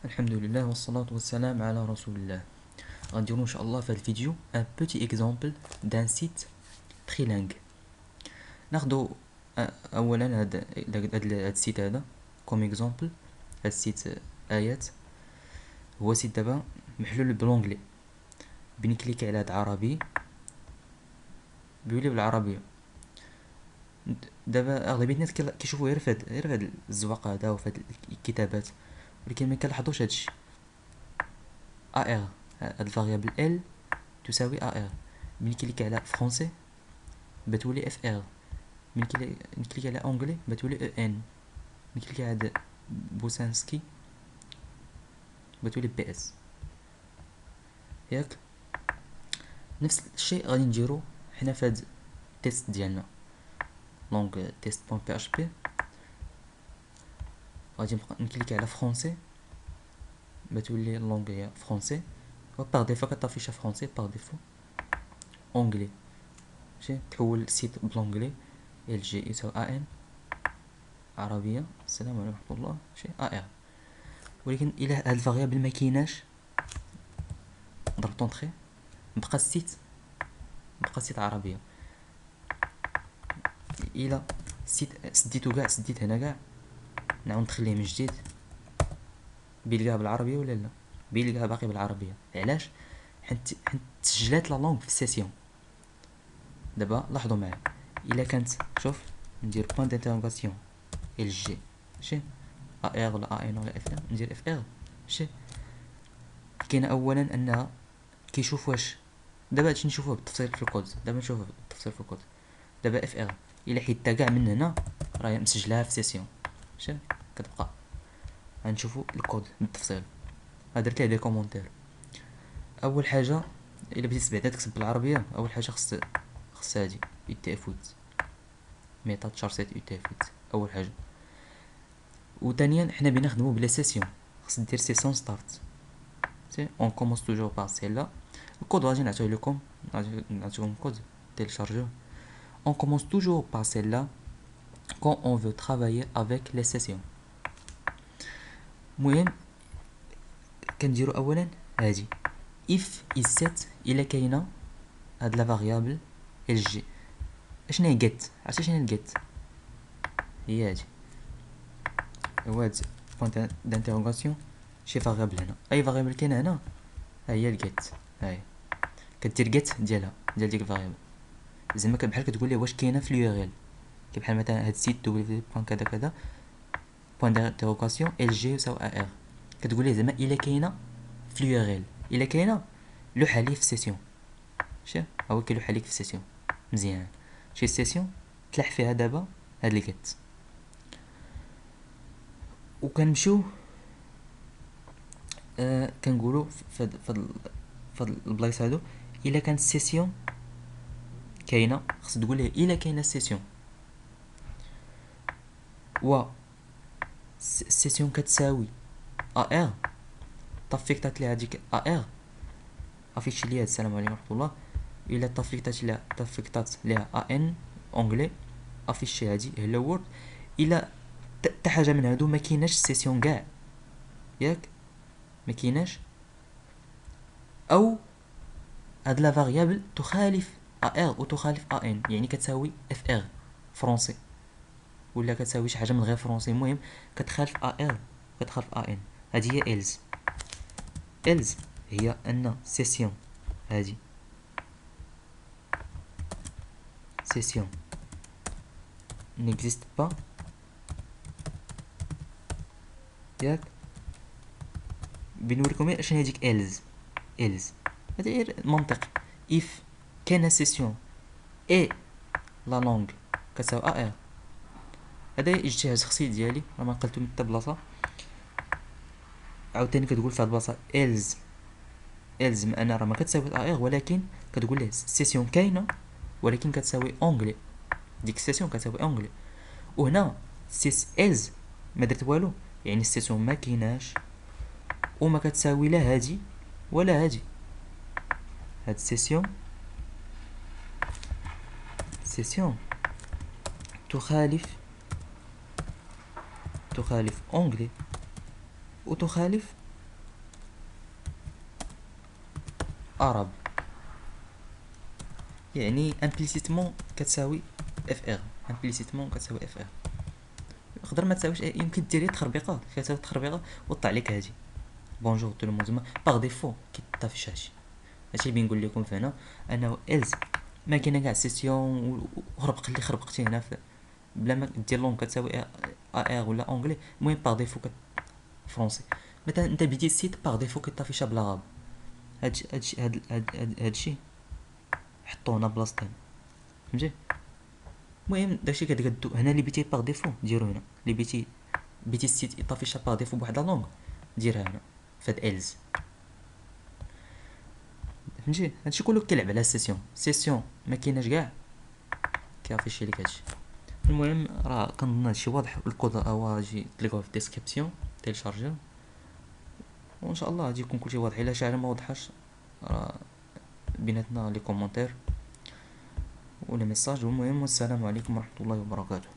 الحمد لله والصلاة والسلام على رسول الله. غنديرو ان شاء الله في هذا الفيديو ان بوتي اكزامبل دان سيت تريلينغ. ناخدو اولا هاد السيت هذا كوم اكزامبل. هاد السيت ايات، هو سيت دابا محلول بالونجلي. بنكليكي على هاد عربي بيولي بالعربية. دابا اغلبية الناس كيشوفو غير في هاد الزواق هذا وفي هاد الكتابات، ولكن مكنلاحظوش هادشي. ار، هاد الفاريابل ال تساوي ار. بنكليكي على فرونسي بتولي اف ار، نكليكي على اونجلي بتولي او ان، نكليكي على بوسانسكي بتولي بي اس. ياك نفس الشيء غادي نديرو حنا في هاد التيست ديالنا لونغ تيست بون بي اش بي. غادي نبقى نكليكي على فرونسي بتولي لونغ هي فرونسي، و باغ ديفو كطافيشا فرونسي، باغ ديفو اونجلي. ماشي تحول السيت بلونجلي ال جي يساوي ان عربيه. السلام عليكم ورحمه الله. ماشي ار، ولكن الى هاد الفاريابل ما كايناش ضرب طونطخي بقى السيت عربيه. الى سديتو كاع، سديت هنا كاع، نعاود ندخليه من جديد بيلقاها بالعربيه ولا لا؟ بيلقاها باقي بالعربيه. علاش؟ حيت تسجلات لا لونغ في السيسيون. دابا لاحظوا معايا، الا كانت شوف ندير بوين دانتيروغاسيون ال جي ماشي ا ار ولا ا ان ولا اف ار، ندير اف ار ماشي. كاينه اولا انها كيشوف واش دابا هادشي نشوفوه بالتفصيل في الكود. دابا نشوفوه بالتفصيل في الكود. دابا اف ار الا حيدتها كاع من هنا راهي مسجلاها في سيسيون ماشي، كتبقى. غنشوفو الكود بالتفصيل. درت ليه دي كومونتير. اول حاجه الا بغيتي بعدا تكتب بالعربيه، اول حاجه خص هادي يو تي اف ويت، ميثود شارسيت يو تي اف ويت اول حاجه. وثانيا حنا بينا نخدمو بلا سيسيون، خص دير سيسيون ستارت. سي اون كومونس توجور بار سيلا. الكود غادي نعطيه لكم، غادي نعطيكم الكود téléchargeur. On commence toujours par celle-là quand on veut travailler avec les sessions. المهم كنديرو اولا هادي if is set الا كاينه هاد لا فاريابل ال جي. اشنا هي get؟ عرفتي شنو هي الجيت؟ هي هادي، هو هاد بوان دانتيروغاسيون. شي فاريابل هنا، اي فاريابل كاينه هنا ها هي الجيت. هاي كدير جيت ديالها ديال ديك الفاريابل، زعما بحال كتقول ليه واش كاينه في اليو ار ال. بحال مثلا هاد سيت دبليو بوان كذا كذا بوان دانتيروغاسيون ال جي يساوي ا ار. كتقول ليه زعما الا كاينه في اليو ار ال، الا كاينه لوح عليه في السيسيون. شتي ها هو كيلوح عليك في السيسيون مزيان. شي السيسيون تلاح فيها دابا هاد الجيت. وكنمشيو كنقولوا فهاد البلايص هادو الا كانت السيسيون كاينه خص تقول ليه الا كاينه السيسيون و السيسيون كتساوي ا ار، طفيكتات ليها هاديك ا ار افيشي ليها السلام عليكم ورحمه الله. الا طفيكتات ليها ا ان اونغلي افيشي هادي هلو وورد. الا حتى حاجه من هادو ما كايناش السيسيون كاع، ياك ما كايناش، او هاد لا فاريابل تخالف ا ار وتخالف ا ان، يعني كتساوي اف ار فرونسي ولا كتساوي شي حاجه من غير فرونسي. المهم كتخالف ا ار كتخالف ا ان. هادي هي إلز. إلز هي ان سيسيون هادي سيسيون n'existe pas، ياك بنوريكم غير شنو هاديك إلز. إلز هادي غير منطق. إف كان سيسيون اي لا لونغ كتساوي ا ار. هذا اجتهاد شخصي ديالي، راه ما قلتو من حتى بلاصه. عاوتاني كتقول في هاد البلاصه إلز، إلز بما ان راه ما كتساوي ا ار، ولكن كتقول ليه سيسيون كاينه ولكن كتساوي اونغلي. ديك السيسيون كتساوي اونغلي. وهنا سيس إلز ما درت والو، يعني السيسيون ما كايناش وما كتساوي لا هادي ولا هادي. هاد السيسيون سيسيون تخالف اونغلي وتخالف اراب، يعني امبليسيتمون كتساوي اف ار، امبليسيتمون كتساوي اف ار. يقدر ما تساويش، يمكن ديري تخربيقه كتساوي تخربيقه وطلع لك هادي بونجور تو لو موند، زعما باغ ديفو كيطافيش هادشي. هادشي اللي بنقول لكم فهنا انه الز ما كاينه كاع سيسيون وخربق اللي خربقتي هنا بلا ما دير لونغ كتساوي ار ولا اونغلي. المهم باغ ديفو فرونسي. مثلا انت بديت السيت باغ ديفو كيطافيشها بلا غاب. هادشي حطوه هنا بلاصتين، فهمتي؟ المهم داكشي كتقادو هنا اللي بيتي باغ ديفو ديرو هنا، اللي بيتي السيت يطافيشها باغ ديفو بواحد لا لونغ ديرها هنا فهاد الز، فهمتي؟ هادشي كله كيلعب على السيسيون ما كايناش كاع كيعطيشي ليك هادشي. المهم راه كنظن هادشي واضح، الكود راه جي تلقاوه في الديسكريبسيون تيليشارجيو، وان شاء الله غادي يكون كلشي واضح. الا شي حاجه ما وضحاش راه بيناتنا لي كومونتير ولا ميساج. والمهم والسلام عليكم ورحمه الله وبركاته.